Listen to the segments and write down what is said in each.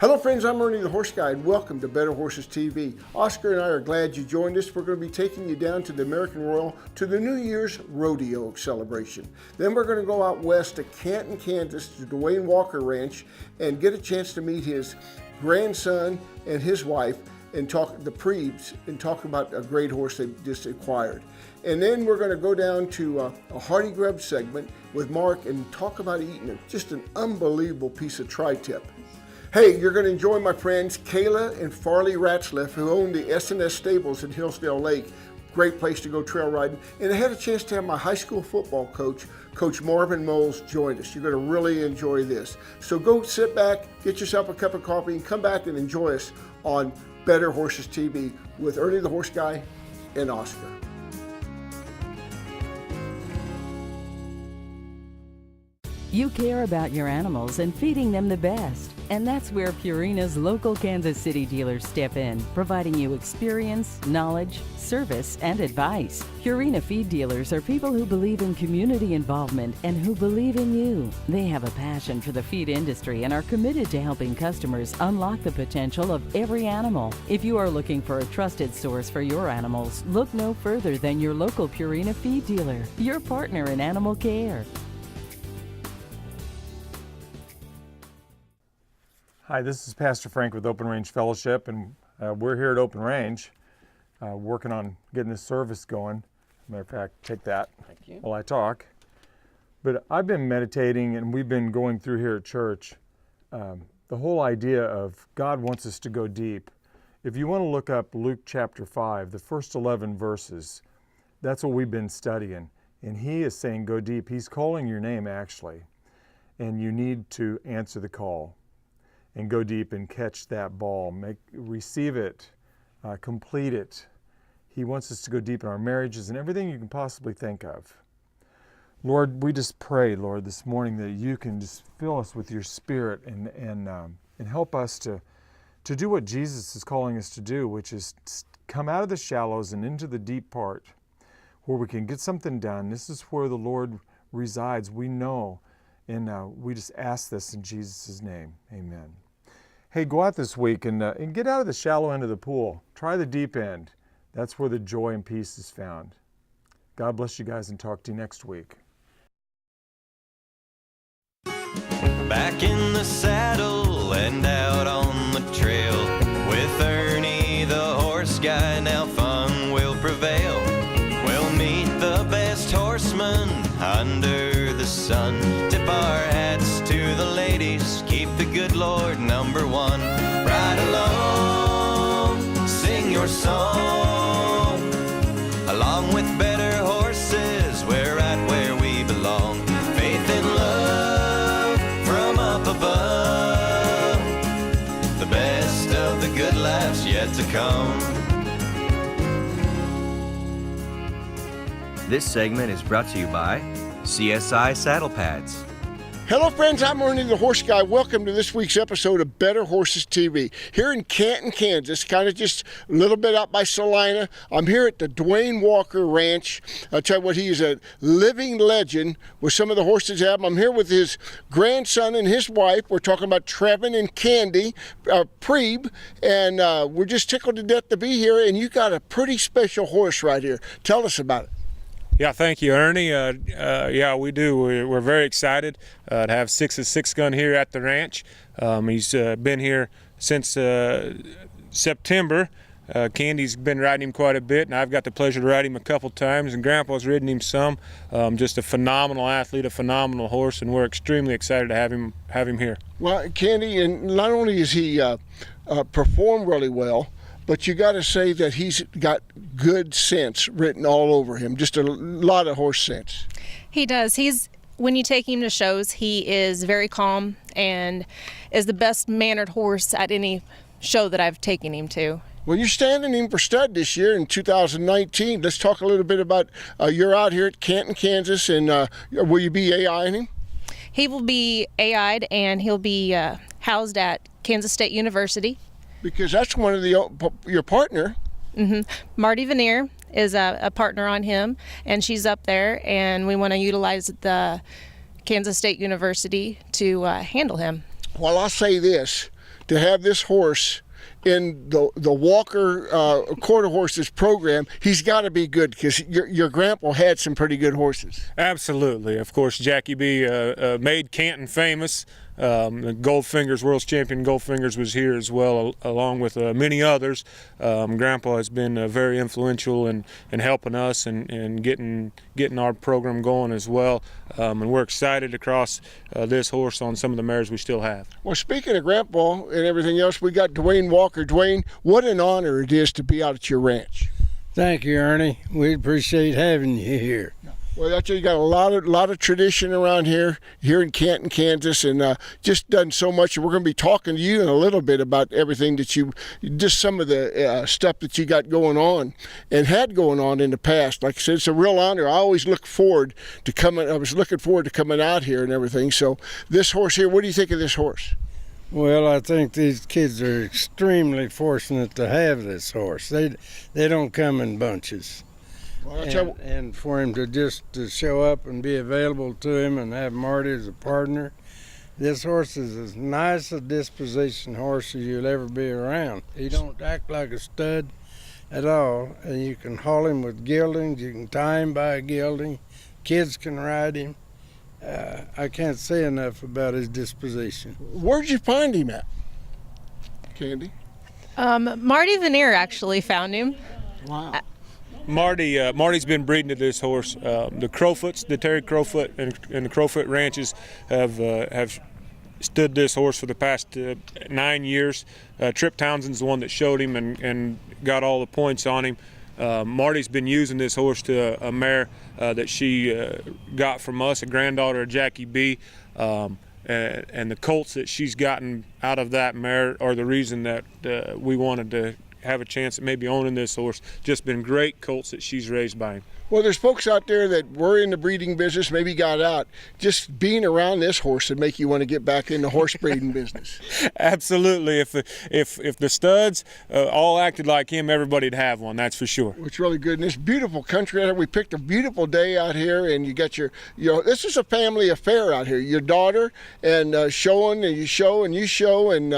Hello friends, I'm Ernie the Horse Guy and welcome to Better Horses TV. Oscar and I are glad you joined us. We're going to be taking you down to the American Royal to the New Year's Rodeo celebration. Then we're going to go out west to Canton, Kansas to Duane Walker Ranch and get a chance to meet his grandson and his wife and talk the Pribs and talk about a great horse they just acquired. And then we're going to go down to a Hearty Grub segment with Mark and talk about eating just an unbelievable piece of tri-tip. Hey, you're going to enjoy my friends Kayla and Farley Ratzliff, who own the S&S Stables in Hillsdale Lake. Great place to go trail riding. And I had a chance to have my high school football coach, Coach Marvin Moles, join us. You're going to really enjoy this. So go sit back, get yourself a cup of coffee, and come back and enjoy us on Better Horses TV with Ernie the Horse Guy and Oscar. You care about your animals and feeding them the best. And that's where Purina's local Kansas City dealers step in, providing you experience, knowledge, service, and advice. Purina feed dealers are people who believe in community involvement and who believe in you. They have a passion for the feed industry and are committed to helping customers unlock the potential of every animal. If you are looking for a trusted source for your animals, look no further than your local Purina feed dealer, your partner in animal care. Hi, this is Pastor Frank with Open Range Fellowship, and we're here at Open Range working on getting this service going. Matter of fact, take that while I talk. But I've been meditating, and we've been going through here at church the whole idea of God wants us to go deep. If you want to look up Luke chapter 5, the first 11 verses, that's what we've been studying. And he is saying go deep. He's calling your name, actually, and you need to answer the call and go deep and catch that ball, receive it, complete it. He wants us to go deep in our marriages and everything you can possibly think of. Lord, we just pray, Lord, this morning that you can just fill us with your Spirit and help us to do what Jesus is calling us to do, which is come out of the shallows and into the deep part where we can get something done. This is where the Lord resides, we know. And we just ask this in Jesus' name. Amen. Hey, go out this week and get out of the shallow end of the pool. Try the deep end. That's where the joy and peace is found. God bless you guys and talk to you next week. Back in the saddle and out on the trail with Ernie the horse guy, now fun will prevail. We'll meet the best horseman under the sun. Tip our hats to the ladies, keep the good Lord number one. Ride along, sing your song, along with better horses, we're right where we belong. Faith and love from up above, the best of the good life's yet to come. This segment is brought to you by CSI Saddle Pads. Hello friends, I'm Ernie the Horse Guy. Welcome to this week's episode of Better Horses TV. Here in Canton, Kansas, kind of just a little bit out by Salina. I'm here at the Duane Walker Ranch. I'll tell you what, he is a living legend with some of the horses he has. I'm here with his grandson and his wife. We're talking about Trevin and Candy, Prib, and we're just tickled to death to be here, and you got a pretty special horse right here. Tell us about it. Yeah, thank you, Ernie. Yeah, we do. We're very excited to have Six Gun here at the ranch. He's been here since September. Candy's been riding him quite a bit, and I've got the pleasure to ride him a couple times, and Grandpa's ridden him some. Just a phenomenal athlete, a phenomenal horse, and we're extremely excited to have him here. Well, Candy, and not only is he performed really well, but you got to say that he's got good sense written all over him, just a lot of horse sense. He does. When you take him to shows, he is very calm and is the best mannered horse at any show that I've taken him to. Well, you're standing in for stud this year in 2019. Let's talk a little bit about you're out here at Canton, Kansas, and will you be AIing him? He will be AI'd, and he'll be housed at Kansas State University. Because that's one of your partner. Mm-hmm. Marty Veneer is a partner on him, and she's up there, and we want to utilize the Kansas State University to handle him. Well, I'll say this. to have this horse in the Walker quarter horses program. He's got to be good, because your grandpa had some pretty good horses. Absolutely. Of course, Jackie B made Canton famous. The Goldfingers, world's champion Goldfingers, was here as well, along with many others. Grandpa has been very influential in helping us and getting our program going as well. And we're excited to cross this horse on some of the mares we still have. Well, speaking of Grandpa and everything else, we got Duane Walker. Duane, what an honor it is to be out at your ranch. Thank you, Ernie. We appreciate having you here. Well, I tell you, got a lot of tradition around here in Canton, Kansas, and just done so much. And we're going to be talking to you in a little bit about everything that just some of the stuff that you got going on and had going on in the past. Like I said, it's a real honor. I always look forward to coming. I was looking forward to coming out here and everything. So this horse here, what do you think of this horse? Well, I think these kids are extremely fortunate to have this horse. They don't come in bunches. Well, and for him to show up and be available to him and have Marty as a partner, this horse is as nice a disposition horse as you'll ever be around. He don't act like a stud at all, and you can haul him with geldings, you can tie him by a gelding, kids can ride him. I can't say enough about his disposition. Where'd you find him at, Candy? Marty Veneer actually found him. Wow. Marty's been breeding to this horse. The Crowfoots, the Terry Crowfoot and the Crowfoot ranches have stood this horse for the past 9 years. Trip Townsend's the one that showed him and got all the points on him. Marty's been using this horse to a mare that she got from us, a granddaughter of Jackie B. And the colts that she's gotten out of that mare are the reason that we wanted to have a chance at maybe owning this horse. Just been great colts that she's raised by him. Well, there's folks out there that were in the breeding business, maybe got out. Just being around this horse would make you want to get back in the horse breeding business. Absolutely. If the studs all acted like him, everybody'd have one, that's for sure. It's really good. And this beautiful country out here, we picked a beautiful day out here, and you got this is a family affair out here. Your daughter and showing, and you show, and you show, and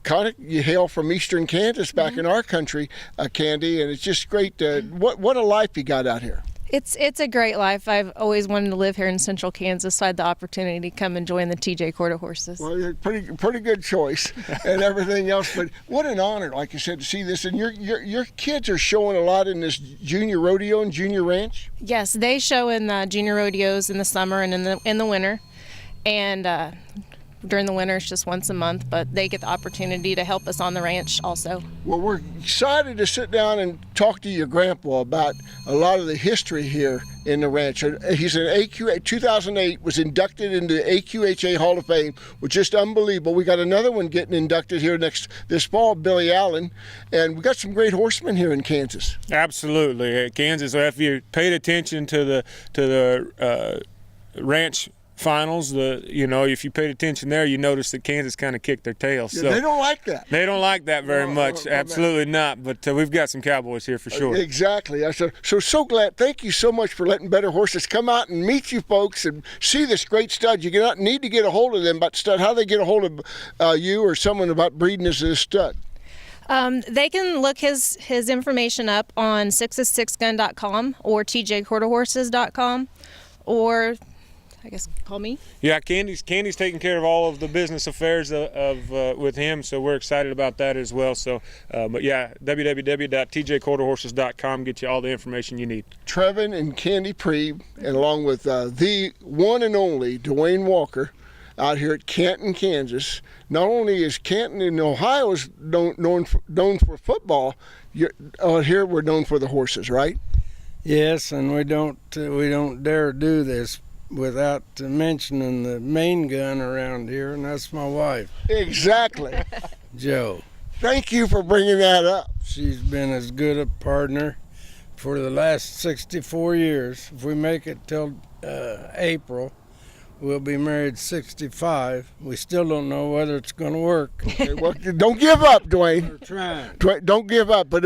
kind of you hail from eastern Kansas back in our country, Candy, and it's just great. What a life you got out here. It's a great life. I've always wanted to live here in central Kansas, so I had the opportunity to come and join the TJ Quarter Horses. Well, pretty good choice and everything else, but what an honor, like you said, to see this. And your kids are showing a lot in this junior rodeo and junior ranch? Yes, they show in the junior rodeos in the summer and in the winter, and during the winter it's just once a month, but they get the opportunity to help us on the ranch also. Well, we're excited to sit down and talk to your grandpa about a lot of the history here in the ranch. He's an AQA, 2008 was inducted into the AQHA Hall of Fame, which is just unbelievable. We got another one getting inducted here this fall, Billy Allen, and we got some great horsemen here in Kansas. Absolutely, Kansas. If you paid attention to the ranch finals, if you paid attention there, you noticed that Kansas kind of kicked their tails. Yeah, so they don't like that. They don't like that very much. Absolutely not. But we've got some cowboys here for sure. Exactly. So glad. Thank you so much for letting Better Horses come out and meet you folks and see this great stud. You need to get a hold of them about stud. How they get a hold of you or someone about breeding as a stud? They can look his information up on 6is6gun.com or tjquarterhorses.com, or I guess call me. Yeah, Candy's taking care of all of the business affairs with him, so we're excited about that as well. So, but yeah, www.tjquarterhorses.com get you all the information you need. Trevin and Candy Prib, and along with the one and only Duane Walker, out here at Canton, Kansas. Not only is Canton in Ohio is known for football, here we're known for the horses, right? Yes, and we don't dare do this without mentioning the main gun around here, and that's my wife. Exactly. Jo. Thank you for bringing that up. She's been as good a partner for the last 64 years. If we make it till April, we'll be married 65. We still don't know whether it's going to work. Okay, well, don't give up, Duane. We're trying. Don't give up. But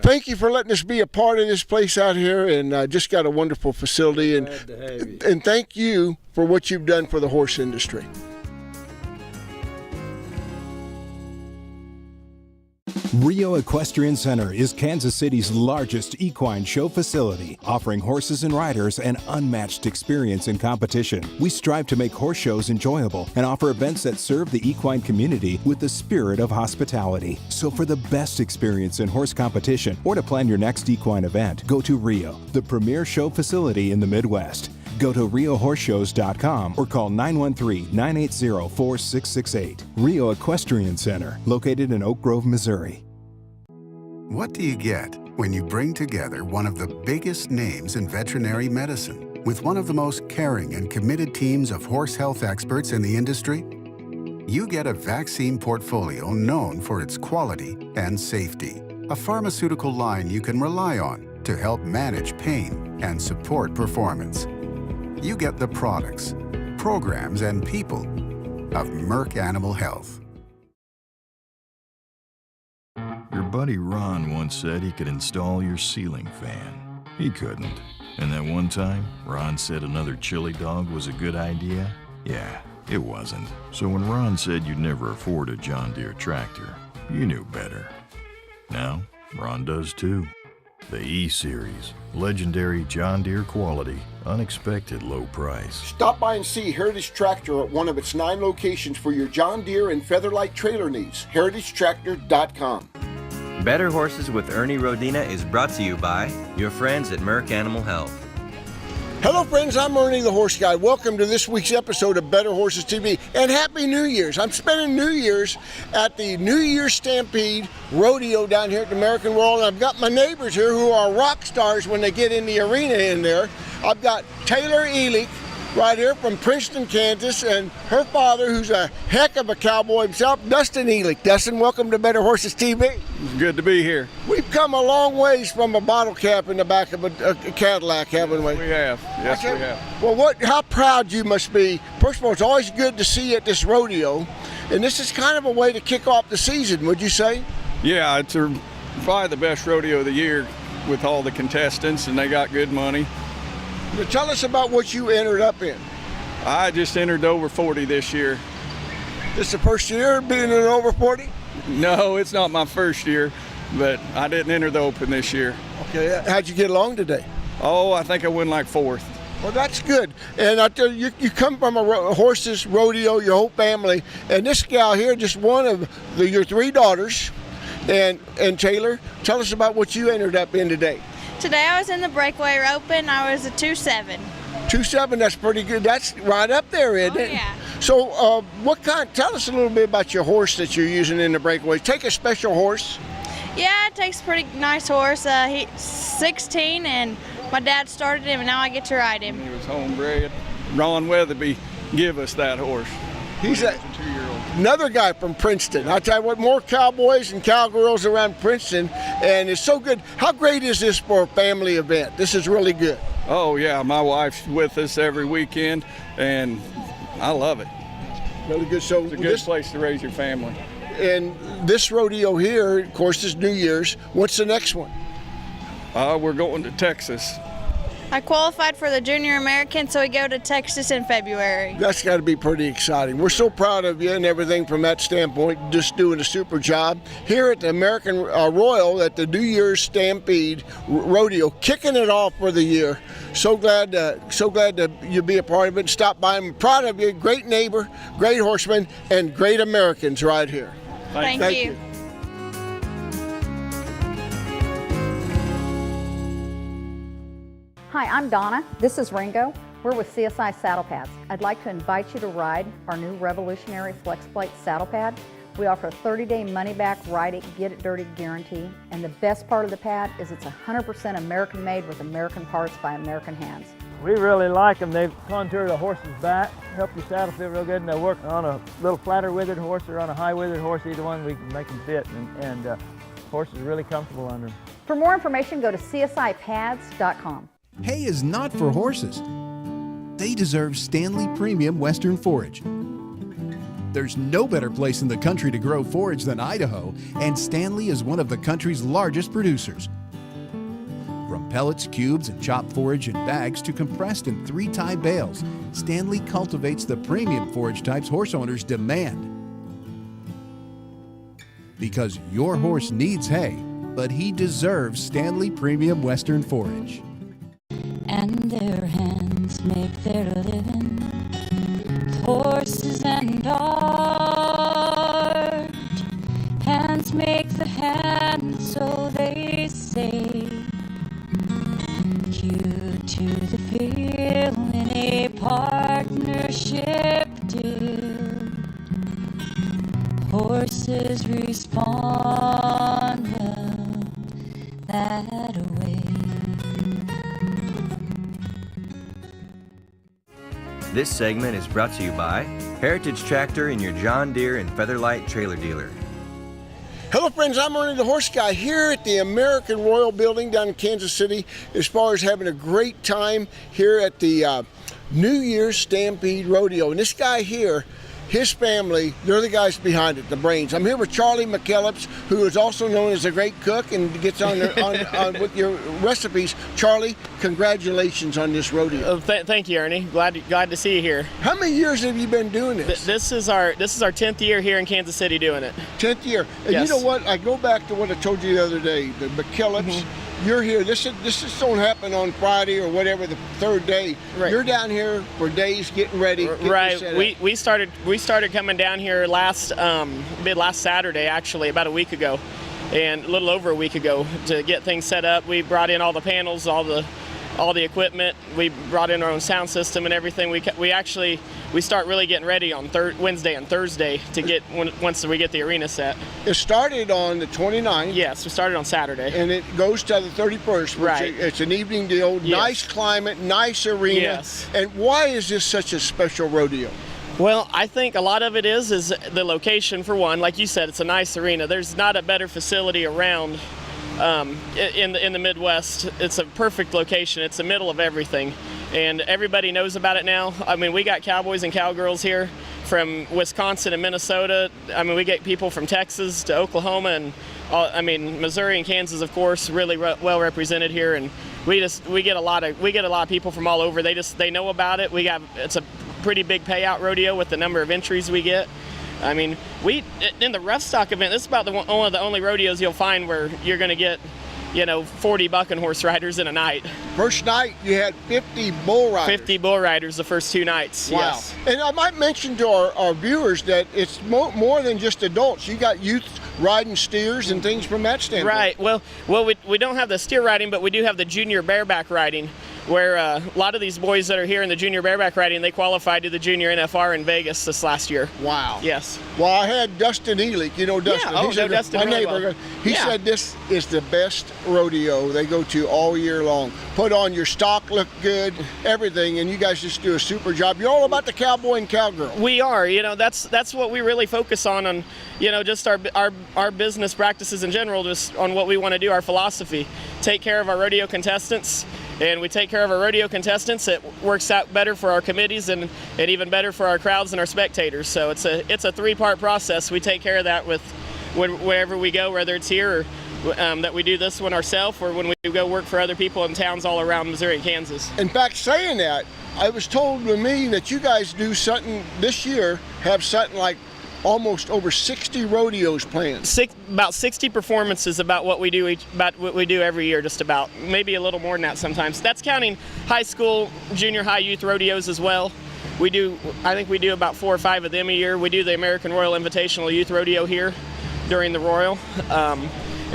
thank you for letting us be a part of this place out here, and just got a wonderful facility. Glad to have you. And thank you for what you've done for the horse industry. Rio Equestrian Center is Kansas City's largest equine show facility, offering horses and riders an unmatched experience in competition. We strive to make horse shows enjoyable and offer events that serve the equine community with the spirit of hospitality. So for the best experience in horse competition or to plan your next equine event, go to Rio, the premier show facility in the Midwest. Go to RioHorseShows.com or call 913-980-4668. Rio Equestrian Center, located in Oak Grove, Missouri. What do you get when you bring together one of the biggest names in veterinary medicine with one of the most caring and committed teams of horse health experts in the industry? You get a vaccine portfolio known for its quality and safety, a pharmaceutical line you can rely on to help manage pain and support performance. You get the products, programs, and people of Merck Animal Health. Your buddy Ron once said he could install your ceiling fan. He couldn't. And that one time, Ron said another chili dog was a good idea? Yeah, it wasn't. So when Ron said you'd never afford a John Deere tractor, you knew better. Now, Ron does too. The E-Series, legendary John Deere quality, unexpected low price. Stop by and see Heritage Tractor at one of its 9 locations for your John Deere and Featherlight trailer needs. HeritageTractor.com. Better Horses with Ernie Rodina is brought to you by your friends at Merck Animal Health. Hello friends, I'm Ernie the Horse Guy. Welcome to this week's episode of Better Horses TV, and Happy New Year's. I'm spending New Year's at the New Year's Stampede Rodeo down here at the American Royal, and I've got my neighbors here who are rock stars when they get in the arena in there. I've got Taylor Elick right here from Princeton, Kansas, and her father, who's a heck of a cowboy himself, Dustin Elick. Dustin, welcome to Better Horses TV. It's good to be here. We've come a long ways from a bottle cap in the back of a Cadillac, haven't we? We have. Yes, we have. Well, how proud you must be. First of all, it's always good to see you at this rodeo, and this is kind of a way to kick off the season, would you say? Yeah, it's probably the best rodeo of the year with all the contestants, and they got good money. Now tell us about what you entered up in. I just entered over 40 this year. This is the first year being in over 40? No, it's not my first year, but I didn't enter the open this year. Okay, how'd you get along today? Oh, I think I went like 4th. Well, that's good. And I tell you, you come from a horses rodeo, your whole family, and this gal here, just one of your 3 daughters, and Taylor, tell us about what you entered up in today. Today I was in the breakaway open. I was a 2.7. 2.7, that's pretty good. That's right up there, isn't it? Yeah. So tell us a little bit about your horse that you're using in the breakaway. Take a special horse. Yeah, it takes a pretty nice horse. He's 16 and my dad started him and now I get to ride him. He was homebred. Ron Weatherby give us that horse. He's a 2-year-old. Another guy from Princeton. I tell you what, more cowboys and cowgirls around Princeton, and it's so good. How great is this for a family event? This is really good. Oh yeah, my wife's with us every weekend, and I love it. Really good. So it's a good place to raise your family. And this rodeo here, of course, is New Year's. What's the next one? We're going to Texas. I qualified for the Junior American, so we go to Texas in February. That's got to be pretty exciting. We're so proud of you and everything from that standpoint, just doing a super job. Here at the American Royal at the New Year's Stampede Rodeo, kicking it off for the year. So glad to you be a part of it and stop by. I'm proud of you. Great neighbor, great horseman, and great Americans right here. Thank you. Hi, I'm Donna. This is Ringo. We're with CSI Saddle Pads. I'd like to invite you to ride our new revolutionary Flex Plate saddle pad. We offer a 30-day money-back, ride it, get it dirty guarantee. And the best part of the pad is it's 100% American-made with American parts by American hands. We really like them. They contour the horse's back, help your saddle feel real good, and they'll work on a little flatter withered horse or on a high withered horse. Either one, we can make them fit, and horse is really comfortable under them. For more information, go to CSIPads.com. Hay is not for horses. They deserve Stanley Premium Western Forage. There's no better place in the country to grow forage than Idaho, and Stanley is one of the country's largest producers. From pellets, cubes, and chopped forage in bags to compressed in 3-tie bales, Stanley cultivates the premium forage types horse owners demand. because your horse needs hay, but he deserves Stanley Premium Western Forage. And their hands make their living, horses and art. Hands make the hands, so they say. You to the field in a partnership deal. Horses respond well that way. This segment is brought to you by Heritage Tractor and your John Deere and Featherlight Trailer Dealer. Hello friends, I'm Ernie the Horse Guy here at the American Royal Building down in Kansas City as far as having a great time here at the New Year's Stampede Rodeo. And this guy here, his family, they're the guys behind it, the brains. I'm here with Charlie McKellips, who is also known as a great cook and gets on with your recipes. Charlie, congratulations on this rodeo. Thank you, Ernie. Glad to see you here. How many years have you been doing this? This is our 10th year here in Kansas City doing it. 10th year. And yes. You know what? I go back to what I told you the other day. The McKellips, you're here. This don't happen on Friday or whatever, the third day. Right. You're down here for days getting ready. Right. We started coming down here last Saturday, actually, about a week ago, and a little over a week ago, to get things set up. We brought in all the panels, all the equipment. We brought in our own sound system and everything. We start really getting ready on Wednesday and Thursday to get once we get the arena set. It started on the 29th. Yes, we started on Saturday. And it goes to the 31st. Right. It's an evening deal. Yes. Nice climate, nice arena. Yes. And why is this such a special rodeo? Well, I think a lot of it is the location, for one. Like you said, it's a nice arena. There's not a better facility around in the Midwest. It's a perfect location. It's the middle of everything, and everybody knows about it now. I mean, we got cowboys and cowgirls here from Wisconsin and Minnesota. I mean, we get people from Texas to Oklahoma, and Missouri and Kansas, of course, really well represented here. And we get a lot of people from all over. They know about it. It's a pretty big payout rodeo with the number of entries we get. I mean, in the rough stock event, this is about one of the only rodeos you'll find where you're going to get, 40 bucking horse riders in a night. First night, you had 50 bull riders. 50 bull riders the first 2 nights. Wow. Yes. And I might mention to our viewers that it's more than just adults. You got youth riding steers and things from that standpoint. Right. Well, we don't have the steer riding, but we do have the junior bareback riding, where a lot of these boys that are here in the junior bareback riding, they qualified to the junior NFR in Vegas this last year. Wow. Yes. Well, I had Dustin Elick, Dustin. Yeah. Dustin. My really neighbor. Well. He said this is the best rodeo they go to all year long. Put on your stock, look good, everything, and you guys just do a super job. You're all about the cowboy and cowgirl. We are. That's what we really focus on just our business practices in general, just on what we want to do, our philosophy. Take care of our rodeo contestants. And we take care of our rodeo contestants. It works out better for our committees and even better for our crowds and our spectators. So it's a 3-part process. We take care of that wherever we go, whether it's here or that we do this one ourselves, or when we go work for other people in towns all around Missouri and Kansas. In fact, saying that, I was told to me that you guys do something this year, have something like almost over 60 rodeos planned. About 60 performances, about what we do every year, just about. Maybe a little more than that sometimes. That's counting high school, junior high, youth rodeos as well. I think we do about 4 or 5 of them a year. We do the American Royal Invitational Youth Rodeo here during the Royal.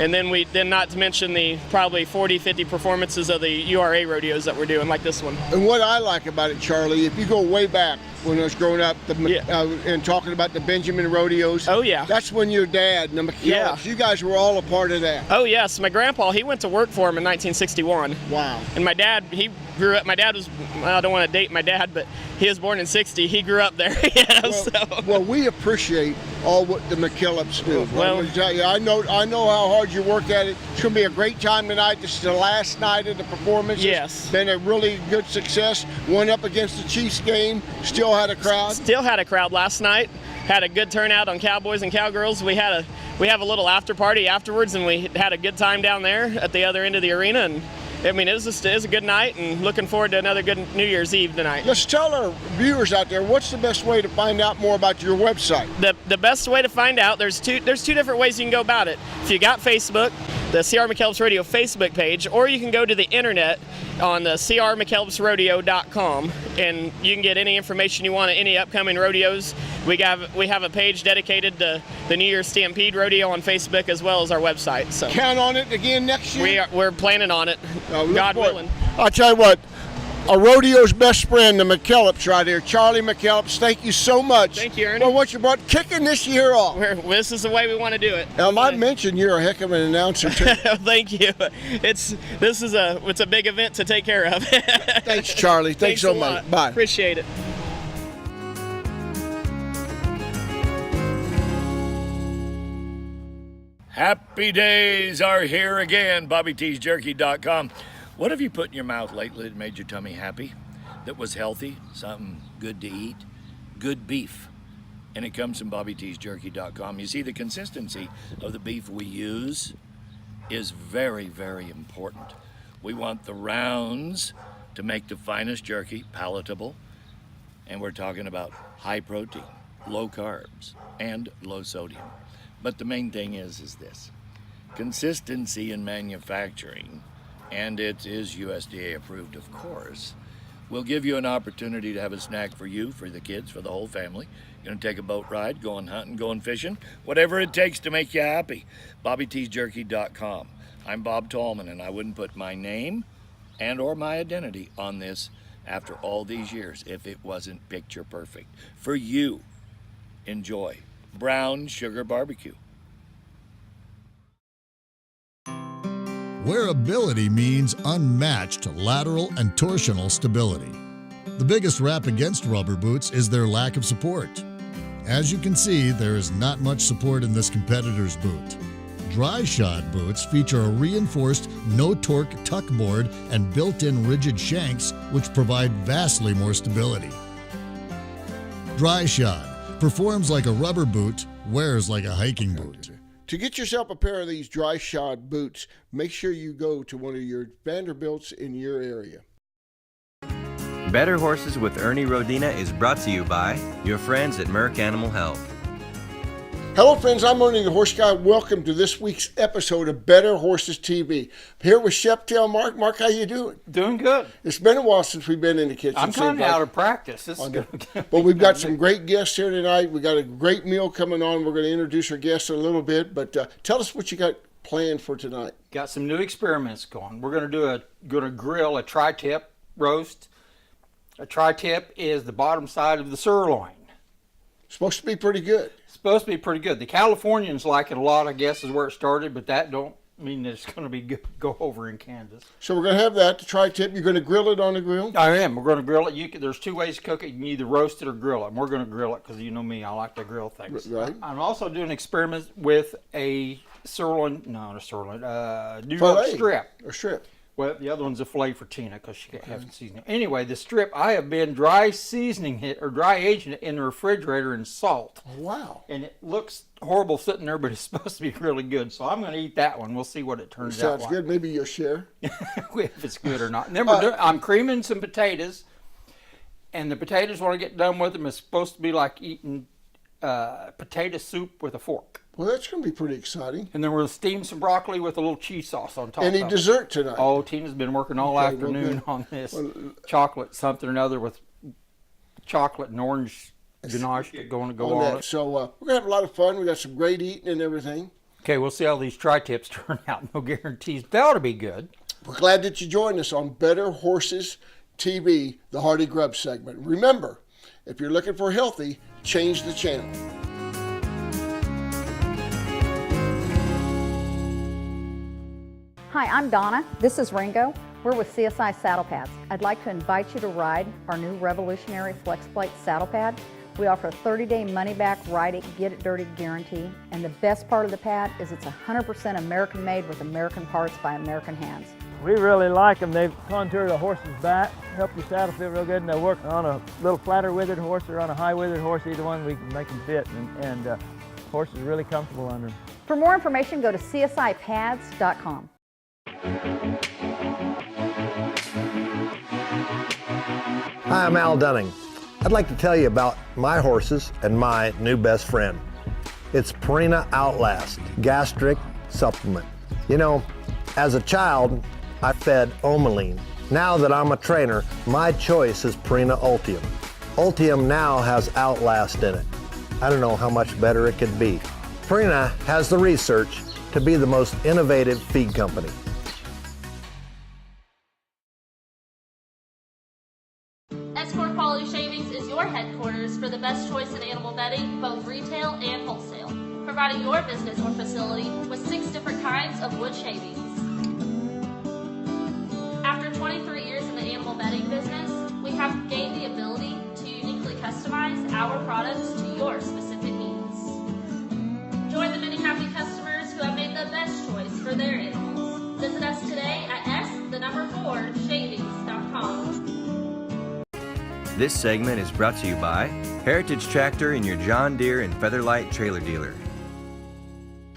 And then not to mention the probably 40, 50 performances of the URA rodeos that we're doing, like this one. And what I like about it, Charlie, if you go way back when I was growing up and talking about the Benjamin rodeos. Oh, yeah. That's when your dad and the McKellips, you guys were all a part of that. Oh, yes. My grandpa, he went to work for him in 1961. Wow. And my dad, he grew up, I don't want to date my dad, but he was born in 60. He grew up there. Well, we appreciate all what the McKellips do. Well, I know how hard you work at it. It's going to be a great time tonight. This is the last night of the performance. Yes. Been a really good success. Went up against the Chiefs game. Still had a crowd. Still had a crowd last night. Had a good turnout on cowboys and cowgirls. We have a little after party afterwards, and we had a good time down there at the other end of the arena. I mean, it was a good night, and looking forward to another good New Year's Eve tonight. Let's tell our viewers out there, what's the best way to find out more about your website? The best way to find out, there's two different ways you can go about it. If you got Facebook, the C.R. McKellips Rodeo Facebook page, or you can go to the internet on the crmckellepsrodeo.com, and you can get any information you want at any upcoming rodeos. We have a page dedicated to the New Year's Stampede Rodeo on Facebook, as well as our website. So count on it again next year. We're planning on it, God willing. I'll tell you what, a rodeo's best friend, the McKellips right here, Charlie McKellips. Thank you so much. Thank you, Ernie. Well, what you brought kicking this year off. This is the way we want to do it. Now, I might mention you're a heck of an announcer too. Thank you. It's a big event to take care of. Thanks, Charlie. Thanks so much. Bye. Appreciate it. Happy days are here again. BobbyT'sJerky.com. What have you put in your mouth lately that made your tummy happy? That was healthy? Something good to eat? Good beef. And it comes from BobbyT'sJerky.com. You see, the consistency of the beef we use is very, very important. We want the rounds to make the finest jerky palatable. And we're talking about high protein, low carbs, and low sodium. But the main thing is this. Consistency in manufacturing, and it is USDA approved, of course, will give you an opportunity to have a snack for you, for the kids, for the whole family. You're gonna take a boat ride, going hunting, going fishing, whatever it takes to make you happy. BobbyT'sJerky.com. I'm Bob Tallman, and I wouldn't put my name and or my identity on this after all these years if it wasn't picture perfect. For you, enjoy brown sugar barbecue. Wearability means unmatched lateral and torsional stability. The biggest rap against rubber boots is their lack of support. As you can see, there is not much support in this competitor's boot. Dry shod boots feature a reinforced no-torque tuck board and built-in rigid shanks, which provide vastly more stability. Dry shod performs like a rubber boot, wears like a hiking boot. To get yourself a pair of these dry shod boots, make sure you go to one of your Vanderbilts in your area. Better Horses with Ernie Rodina is brought to you by your friends at Merck Animal Health. Hello friends, I'm Ernie the Horse Guy. Welcome to this week's episode of Better Horses TV. Here with Chef Tail Mark. Mark, how you doing? Doing good. It's been a while since we've been in the kitchen. I'm kind of out of practice. But we've got some great guests here tonight. We got a great meal coming on. We're going to introduce our guests in a little bit, but tell us what you got planned for tonight. Got some new experiments going. We're going to grill a tri-tip roast. A tri-tip is the bottom side of the sirloin. Supposed to be pretty good. Supposed to be pretty good. The Californians like it a lot, I guess, is where it started, but that don't mean that it's going to be good, go over in Kansas. So we're going to have that, the tri-tip. You're going to grill it on the grill? I am. We're going to grill it. There's two ways to cook it. You can either roast it or grill it. And we're going to grill it because you know me, I like to grill things. Right. I'm also doing experiments with a sirloin, New York Filet. strip. A strip. Well, the other one's a filet for Tina because she hasn't seasoned it. Anyway, the strip, I have been dry seasoning it or dry aging it in the refrigerator in salt. Wow. And it looks horrible sitting there, but it's supposed to be really good. So I'm going to eat that one. We'll see what it turns out like. Sounds good. Maybe you'll share. If it's good or not. And then I'm creaming some potatoes. And the potatoes, when I get done with them, is supposed to be like eating potato soup with a fork. Well, that's going to be pretty exciting. And then we'll steam some broccoli with a little cheese sauce on top. Any dessert tonight? Oh, Tina's been working all afternoon on this chocolate something or another with chocolate and orange ganache going to go on it. So we're going to have a lot of fun. We got some great eating and everything. Okay, we'll see how these tri-tips turn out. No guarantees. They ought to be good. We're glad that you joined us on Better Horses TV, the Hearty Grub segment. Remember, if you're looking for healthy, change the channel. Hi, I'm Donna. This is Ringo. We're with CSI Saddle Pads. I'd like to invite you to ride our new revolutionary FlexPlate saddle pad. We offer a 30-day money-back, ride it, get it dirty guarantee. And the best part of the pad is it's 100% American-made with American parts by American hands. We really like them. They contour the horse's back, help your saddle fit real good, and they work on a little flatter withered horse or on a high withered horse. Either one we can make them fit, and horse is really comfortable under them. For more information, go to CSIPads.com. Hi, I'm Al Dunning. I'd like to tell you about my horses and my new best friend. It's Purina Outlast Gastric Supplement. You know, as a child, I fed Omaline. Now that I'm a trainer, my choice is Purina Ultium. Ultium now has Outlast in it. I don't know how much better it could be. Purina has the research to be the most innovative feed company. Export Quality Shavings is your headquarters for the best choice in animal bedding, both retail and wholesale, providing your business or facility with 6 different kinds of wood shavings. After 23 years in the animal bedding business, we have gained the ability to uniquely customize our products to your specific needs. Join the many happy customers who have made the best choice for their animals. Visit us today at s4shavings.com. This segment is brought to you by Heritage Tractor and your John Deere and Featherlight Trailer Dealer.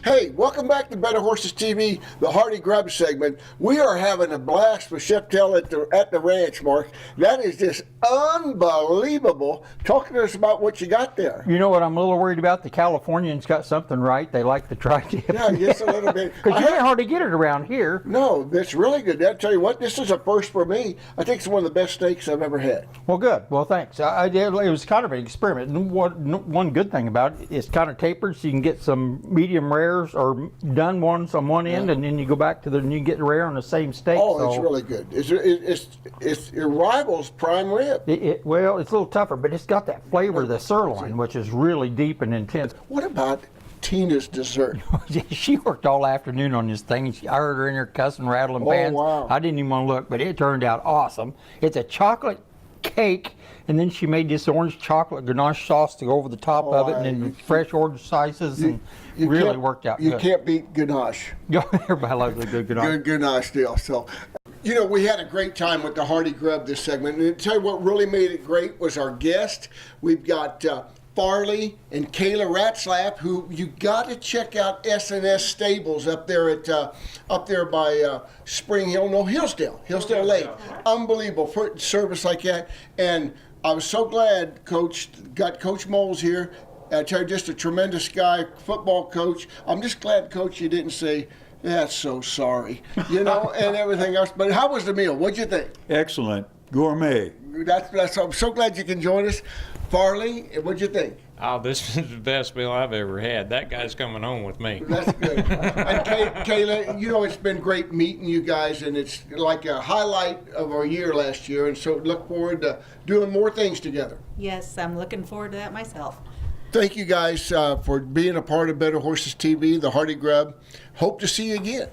Hey, welcome back to Better Horses TV, the Hearty Grub segment. We are having a blast with Sheptel at the ranch, Mark. That is just unbelievable. Talk to us about what you got there. You know what I'm a little worried about? The Californians got something right. They like the tri-tip. Yeah, just a little bit. Because you can't hardly get it around here. No, that's really good. I'll tell you what, this is a first for me. I think it's one of the best steaks I've ever had. Well, good. Well, thanks. It was kind of an experiment. One good thing about it, it's kind of tapered, so you can get some medium rares or done ones on one end, and then you go back to and you get rare on the same steak. Oh, it's really good. It rivals prime rib. Well, it's a little tougher, but it's got that flavor of the sirloin, which is really deep and intense. What about Tina's dessert? She worked all afternoon on this thing. I heard her in her cussing, rattling pans. Wow. I didn't even want to look, but it turned out awesome. It's a chocolate cake, and then she made this orange chocolate ganache sauce to go over the top of it, and then fresh orange slices, and really worked out good. You can't beat ganache. Everybody loves a good ganache. Good ganache deal. So, you know, we had a great time with the Hearty Grub this segment. And to tell you what really made it great was our guest. We've got Farley and Kayla Ratslap, who you got to check out S&S Stables up there by Spring Hill, Hillsdale Lake. Unbelievable for service like that. And I was so glad got Coach Moles here. I tell you, just a tremendous guy, football coach. I'm just glad, Coach, you didn't say, "That's so sorry," and everything else. But how was the meal? What'd you think? Excellent. Gourmet. I'm so glad you can join us. Farley, what'd you think? Oh, this is the best meal I've ever had. That guy's coming home with me. That's good. And Kayla, it's been great meeting you guys, and it's like a highlight of our year last year, and so look forward to doing more things together. Yes, I'm looking forward to that myself. Thank you guys for being a part of Better Horses TV, the Hearty Grub. Hope to see you again.